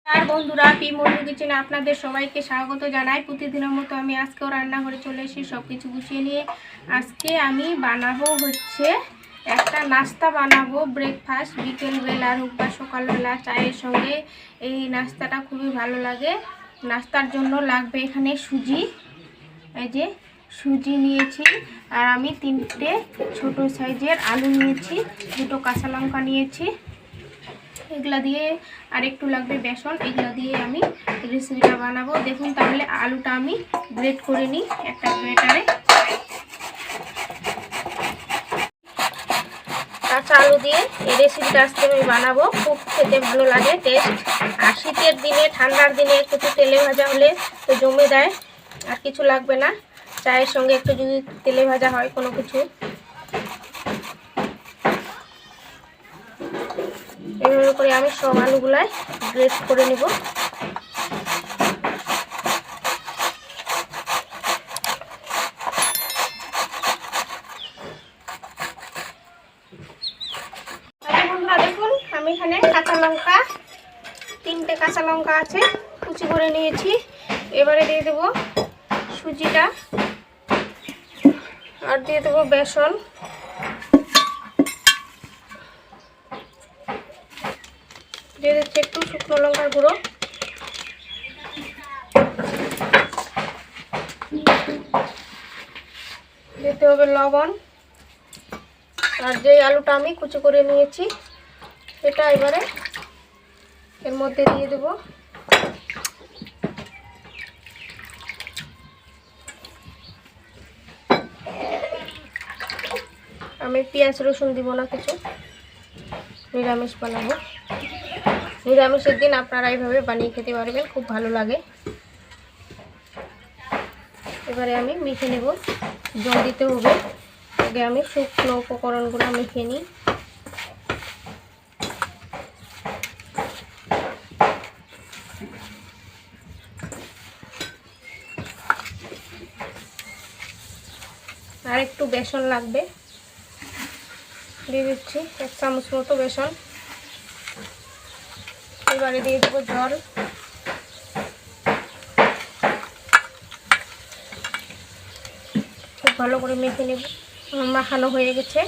আর বন্ধুরা, পি মন্ডু কিচেনে আপনাদের সবাইকে স্বাগত জানাই। প্রতিদিনের মতো আমি আজকেও রান্নাঘরে চলে এসেছি সব কিছু গুছিয়ে নিয়ে। আজকে আমি বানাবো একটা নাস্তা বানাবো, ব্রেকফাস্ট। বিকেলবেলা হোক বা সকালবেলা চায়ের সঙ্গে এই নাস্তাটা খুবই ভালো লাগে। নাস্তার জন্য লাগবে এখানে সুজি, এই যে সুজি নিয়েছি, আর আমি 3টে ছোট সাইজের আলু নিয়েছি, 2টো কাঁচা লঙ্কা নিয়েছি। এগুলা দিয়ে আর একটু লাগবে বেসন। এগুলা দিয়ে আমি রেসিপিটা বানাবো। দেখুন তাহলে আলুটা আমি গ্রেট করে নিই একটা গ্রেটারে। কাঁচা আলু দিয়ে এই রেসিপিটা আজকে আমি বানাবো। খুব খেতে ভালো লাগে, টেস্ট। আর শীতের দিনে, ঠান্ডার দিনে একটু তেলে ভাজা হলে তো জমে দেয়, আর কিছু লাগবে না। চায়ের সঙ্গে একটু যদি তেলে ভাজা হয় কোনো কিছু, এভাবে করে আমি সব আলুগুলাই গ্রেট করে নিব। বন্ধুরা দেখুন, আমি এখানে কাঁচা লঙ্কা 3টে কাঁচা লঙ্কা আছে, কুচি করে নিয়েছি। এবারে দিয়ে দেবো সুজিটা, আর দিয়ে দেবো বেসন, দিয়ে দিচ্ছি একটু শুকনো লঙ্কার গুঁড়ো, দিতে হবে লবণ, আর যে আলুটা আমি কুচি করে নিয়েছি সেটা এবারে এর মধ্যে দিয়ে দেব। আমি পেঁয়াজ রসুন দিব না কিছু, নিরামিষ বানাবো। নিরামিষের দিন আপনারা এইভাবে বানিয়ে খেতে পারবেন, খুব ভালো লাগে। এবারে আমি মেখে নেব, জল দিতে হবে। আগে আমি শুকনো উপকরণগুলো মেখে নিই। আর একটু বেসন লাগবে, দিয়ে দিচ্ছি 1 চামচ মতো বেসন। এবারে দিয়ে দেবো জল। খুব ভালো করে মেখে নেব। মাখানো হয়ে গেছে।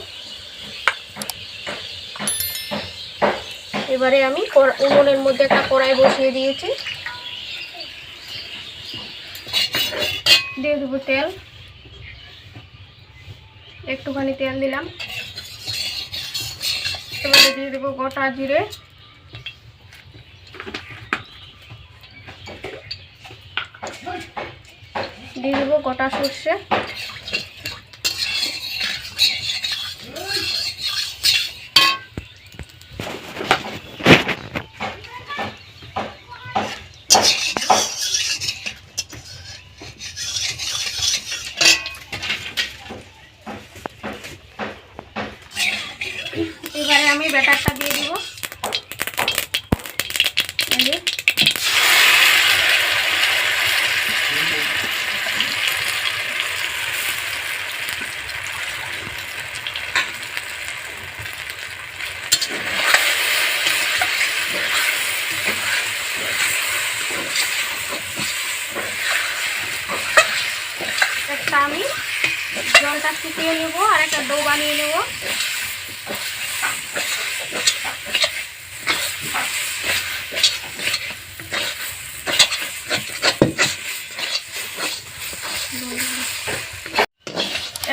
এবারে আমি উনুনের মধ্যে একটা কড়াই বসিয়ে দিয়েছি, দিয়ে দেবো তেল। একটুখানি তেল দিলাম। এবারে দিয়ে দেবো গোটা জিরে, দিয়ে দেবো গোটা সর্ষে, এবারে আমি ব্যাটারটা দিয়ে দিব। একটা আমি জলটা শুকিয়ে নেব, আর একটা ডো বানিয়ে নেব।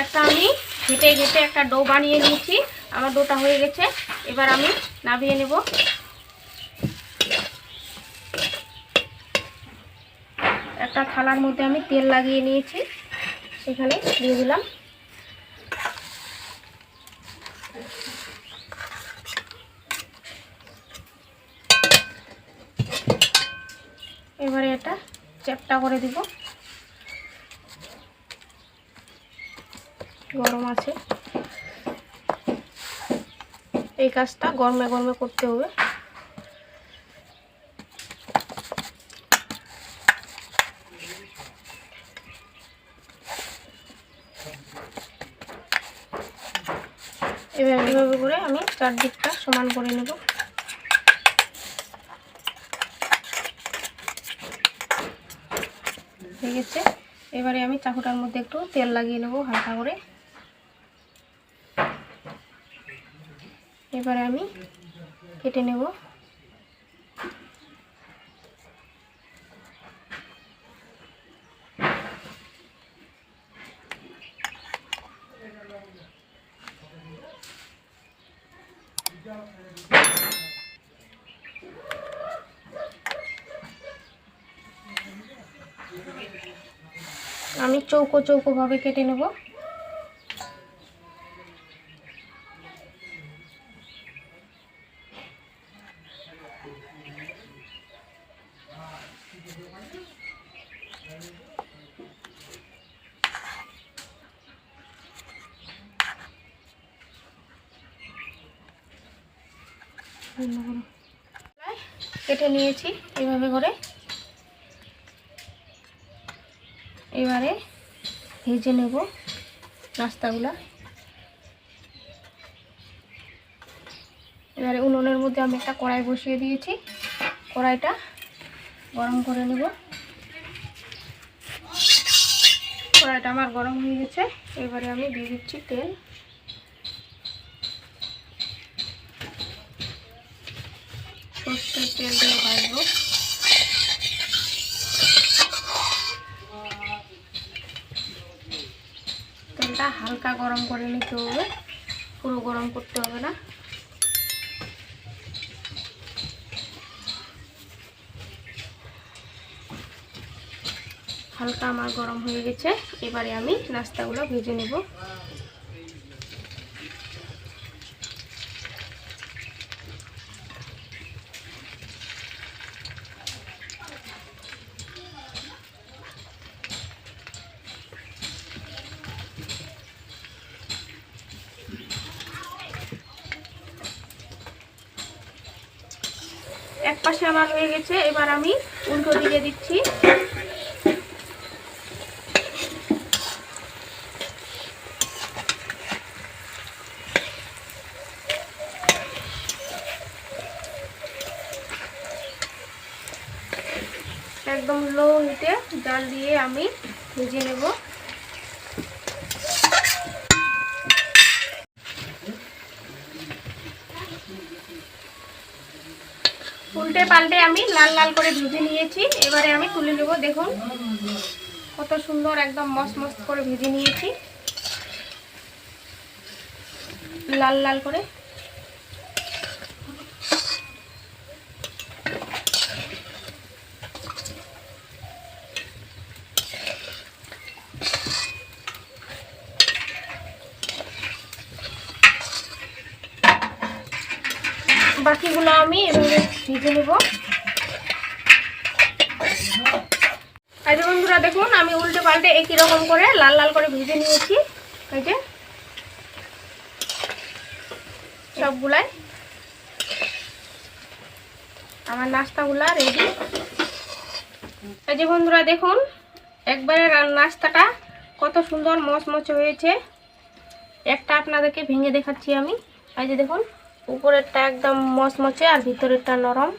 একটা আমি ঘেটে ঘেটে একটা ডো বানিয়ে নিয়েছি, আমার ডোটা হয়ে গেছে। এবার আমি নামিয়ে নেব। একটা থালার মধ্যে আমি তেল লাগিয়ে নিয়েছি, সেখানে দিয়ে দিলাম। এবারে এটা চ্যাপটা করে দিব। গরম আছে, এই কাজটা গরমে গরমে করতে হবে। এভাবে করে আমি চারদিকটা সমান করে নেব। হয়ে গেছে। এবারে আমি চাকুটার মধ্যে একটু তেল লাগিয়ে নেব হালকা করে। এবারে আমি কেটে নেব। আমি চৌকো চৌকো ভাবে কেটে নেব। কেটে নিয়েছি এইভাবে করে। এবারে ভেজে নেব নাস্তাগুলা। এবারে উনুনের মধ্যে আমি একটা কড়াই বসিয়ে দিয়েছি, কড়াইটা গরম করে নেব। কড়াইটা আমার গরম হয়ে গেছে। এবারে আমি দিয়ে দিচ্ছি তেল। সরষের তেল দিয়ে ভাজবো। তেলটা হালকা গরম করে নিতে হবে, পুরো গরম করতে হবে না। হালকা আমার গরম হয়ে গেছে। এবারে আমি নাস্তাগুলো ভেজে নেব। এক পাশে আমার হয়ে গেছে, এবার আমি উল্টো দিকে দিচ্ছি। একদম লো হিটে জাল দিয়ে আমি ভেজে নেব। উল্টে পাল্টে আমি লাল লাল করে ভেজে নিয়েছি। এবারে আমি তুলে নেব। দেখুন কত সুন্দর একদম মস্ত করে ভেজে নিয়েছি, লাল লাল করে। বাকিগুলো আমি এভাবে ভেজে নেব। এই যে বন্ধুরা দেখুন আমি উল্টে পাল্টে একই রকম করে লাল লাল করে ভেজে নিয়েছি। এই যে সবগুলাই আমার নাস্তাগুলা রেডি। এই যে বন্ধুরা দেখুন একবারে নাস্তাটা কত সুন্দর মচমচে হয়েছে। একটা আপনাদেরকে ভেঙে দেখাচ্ছি আমি। এই যে দেখুন উপরেরটা একদম মচমচে আর ভিতরেরটা নরম,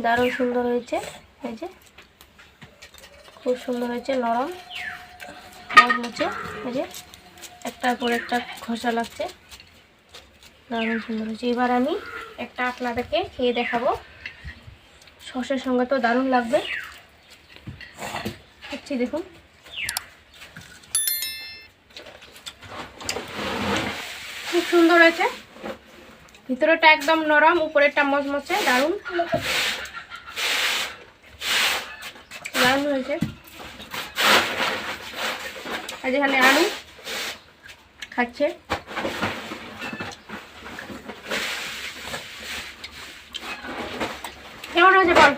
দারুণ সুন্দর হয়েছে। এই যে খুব সুন্দর হয়েছে, নরম মচমচে। এই যে একটার পর একটা খসা লাগছে, দারুণ সুন্দর হয়েছে। এবার আমি একটা আপনাদেরকে খেয়ে দেখাবো, সসের সঙ্গে তো দারুণ লাগবে। হচ্ছে দেখুন খুব সুন্দর হয়েছে, ভিতরেটা একদম নরম, উপরেরটা মচমচে, দারুণ দারুণ হয়েছে। আর যেখানে আলু খাচ্ছে, কেমন হয়েছে বল?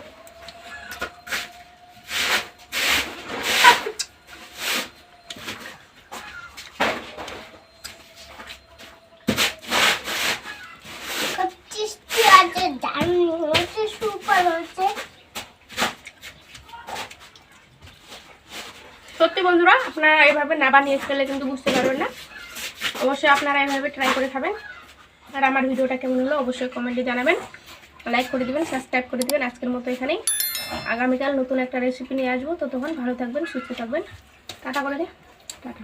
সত্যি বন্ধুরা আপনারা এইভাবে না বানিয়ে খেলে কিন্তু বুঝতে পারবেন না। অবশ্যই আপনারা এইভাবে ট্রাই করে খাবেন। আর আমার ভিডিওটা কেমন হলো অবশ্যই কমেন্টে জানাবেন, লাইক করে দিবেন, সাবস্ক্রাইব করে দিবেন। আজকের মতো এখানেই। আগামীকাল নতুন একটা রেসিপি নিয়ে আসবো। ততক্ষণ ভালো থাকবেন, সুস্থ থাকবেন। টাটা করে দে, টাটা।